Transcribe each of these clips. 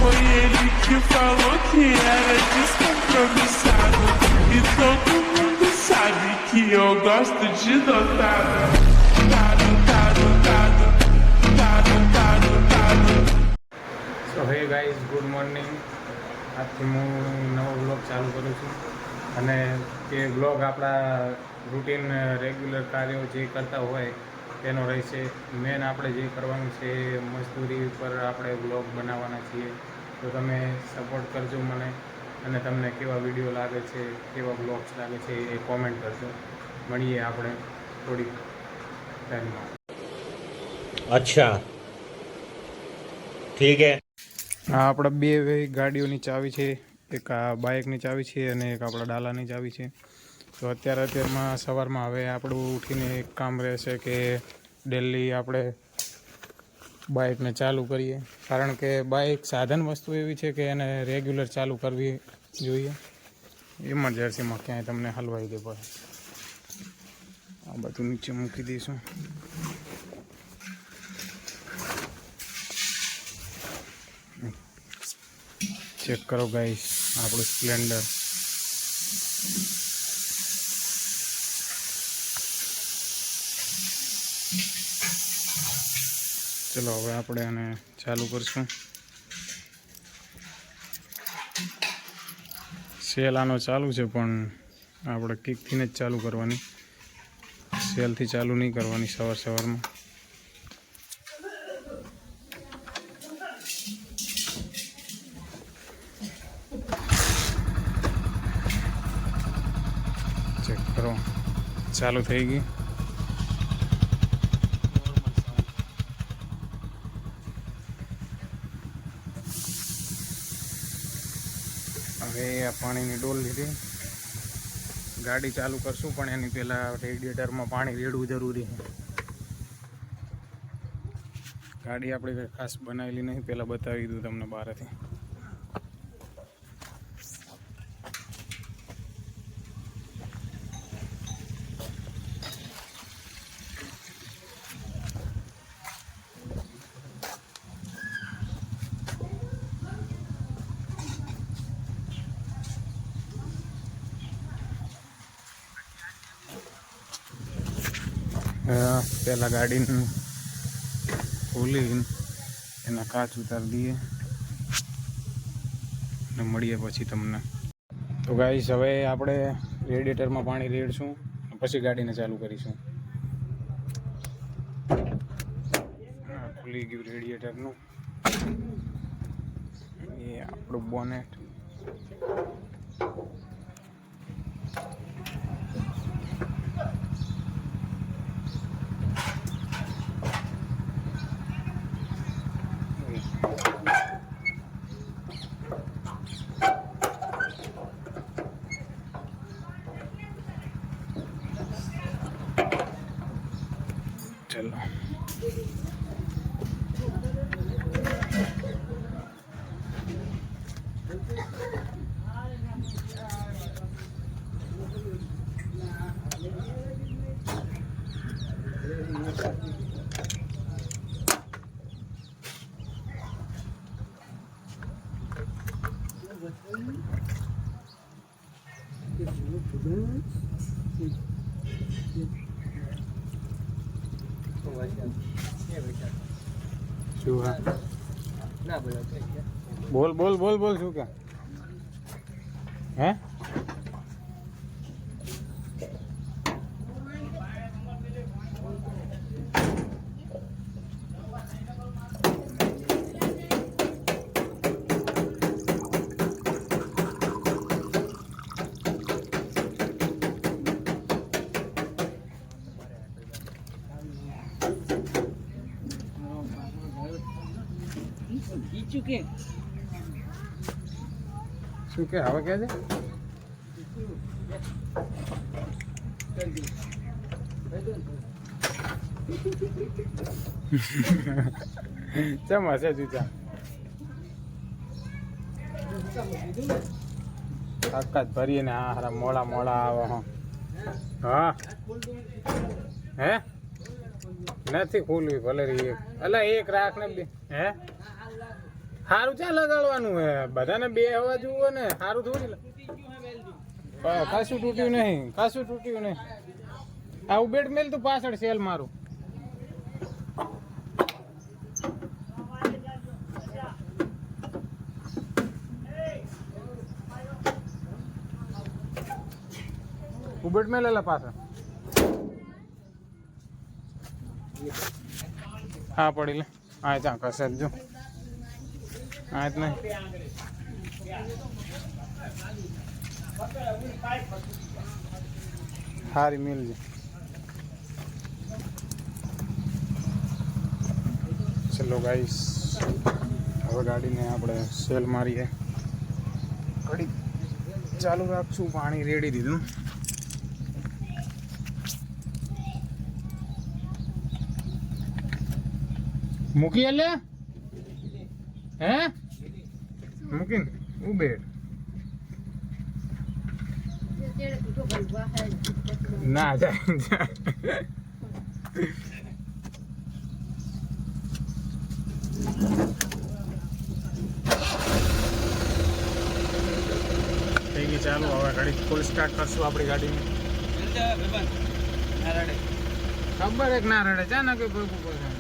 Foi ele que falou que era descompromissado. E todo mundo sabe que eu gosto de dotado. So hey guys, good morning. આજથી હું નવો blog ચાલુ કરું છું અને તે બ્લોગ આપણા રૂટીન રેગ્યુલર કાર્યો જે કરતા હોય તેનો રહેશે. મેન આપણે જે કરવાનું છે મજદૂરી ઉપર આપણે બ્લોગ બનાવવાના છીએ. તો તમે સપોર્ટ કરજો મને અને તમને કેવા વિડીયો લાગે છે, કેવા બ્લોગ્સ લાગે છે એ કોમેન્ટ કરજો. મળીએ આપણે થોડીક ટાઈમમાં. अच्छा ठीक है. આ આપણા બે ગાડીઓની ચાવી છે, એક આ બાઇકની ચાવી છે અને એક આપણા ડાલાની ચાવી છે. તો અત્યારમાં સવારમાં હવે આપણું ઉઠીને એક કામ રહેશે કે ડેલી આપણે બાઇકને ચાલુ કરીએ, કારણ કે બાઇક સાધન વસ્તુ એવી છે કે એને રેગ્યુલર ચાલુ કરવી જોઈએ. ઇમરજન્સીમાં ક્યાંય તમને હલવાઈ દે પડે. આ બધું નીચે મૂકી દઈશું. ચેક કરો ગાઈસ આપણું સ્પ્લેન્ડર. ચલો હવે આપણે આને ચાલુ કરશું. સેલ આનો ચાલુ છે પણ આપણે કિકથી જ ચાલુ કરવાની, સેલથી ચાલુ નહીં કરવાની સવારમાં. ચેક કરો ચાલુ થઈ ગઈ. હવે આ પાણીની ડોલ લીધી, ગાડી ચાલુ કરશું પણ એની પહેલાં રેડિએટરમાં પાણી રેડવું જરૂરી છે. ગાડી આપણે કંઈ ખાસ બનાવેલી નહીં, પહેલાં બતાવી દઉં તમને બહારથી. પહેલાં ગાડીને ખોલી એના કાચ ઉતારી દઈએ અને મળીએ પછી તમને. તો ગાઈસ હવે આપણે રેડિએટરમાં પાણી રેડશું પછી ગાડીને ચાલુ કરીશું. ખુલી ગયું રેડિએટરનું. એ આપણું બોનેટ. ચલો શું? હા બોલ બોલ બોલ બોલ શું કે હે? શું કે હવે કે છે? ચમ હશે ચૂચા આખા જ ભરીએ ને. હા હારા મોડા મોડા આવે. હા હે નથી ખુલવી ભલે એક. અલા એક રાખ ને બે. હે સારું ક્યાં લગાડવાનું હે બધાને બે હવા જુઓ ને સારું થોડી ખાસું તૂટ્યું નહીં આ ઉબેટ મેલ તું પાછળ સેલ મારું ઉબેટ મેલેલા પાછળ હા પડી લે આ ત્યાં કસે જો આ જ નહીં સારી મિલ છે ચલો ગાઈસ હવે ગાડીને આપણે સેલ મારીએ ઘડી ચાલુ રાખશું પાણી રેડી દીધું મૂકી એટલે હે મૂકીને ઉબેડ ના જાય થઈ ગઈ ચાલુ હવે ગાડી ફૂલ સ્ટાર્ટ કરશું આપણી ગાડીને ખબર એક ના રડે ચા ના કોઈ ભૂખું પડે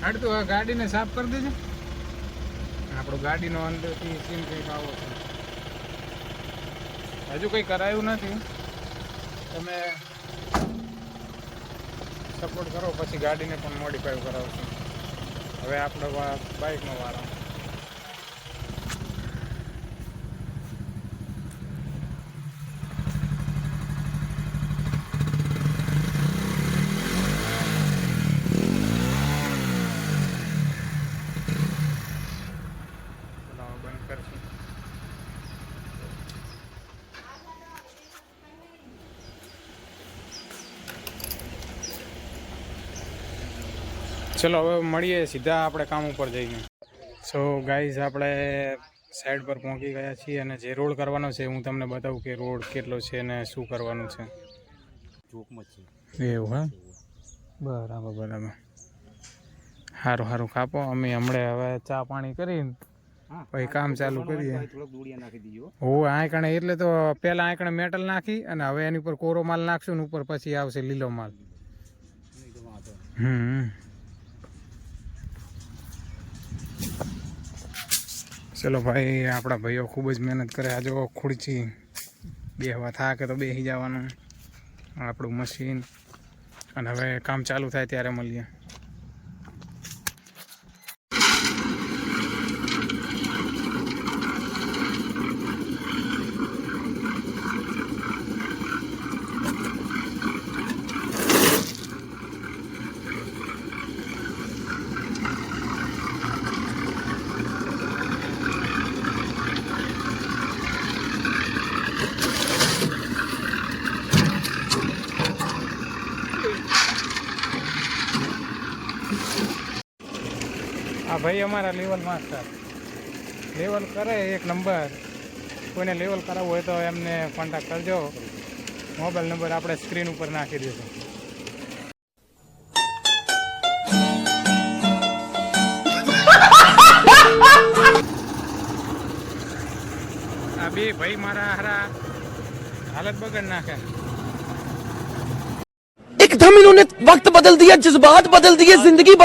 હાડ તો આ ગાડીને સાફ કરી દેજે આપણું ગાડીનો અંદરથી સીન કંઈક આવો છે હજુ કંઈ કરાયું નથી તમે સપોર્ટ કરો પછી ગાડીને પણ મોડિફાઈ કરાવશું હવે આપણે બાઇકનો વારો બંધ કરશું ચલો હવે મળીએ સીધા આપણે કામ ઉપર જઈને સો ગાઈઝ આપણે સાઈડ પર પહોંચી ગયા છીએ અને જે રોડ કરવાનો છે હું તમને બતાવું કે રોડ કેટલો છે અને શું કરવાનું છે એવું હા બરાબર સારું કાપો અમે હમણાં હવે ચા પાણી કરીને પછી કામ ચાલુ કરીએ ઓ આંકણે એટલે તો પેલા આંકણે મેટલ નાખી અને હવે એની ઉપર કોરો માલ નાખશું ને ઉપર પછી આવશે લીલો માલ ચલો ભાઈ આપણા ભાઈઓ ખૂબ જ મહેનત કરે આ જો ખુરચી બેહવા થાકે તો બેસી જવાનું આપણું મશીન અને હવે કામ ચાલુ થાય ત્યારે મળીએ આ ભાઈ અમારા લેવલ માસ્ટર લેવલ કરે એક નંબર કોઈને લેવલ કરાવવું હોય તો એમને કોન્ટેક્ટ કરજો મોબાઈલ નંબર આપણે સ્ક્રીન ઉપર નાખી દઈશું આ બે ભાઈ મારા હારા हालत बगड़ नाखे एकदम इन्होंने वक्त बदल दिया जज्बात बदल दिए जिंदगी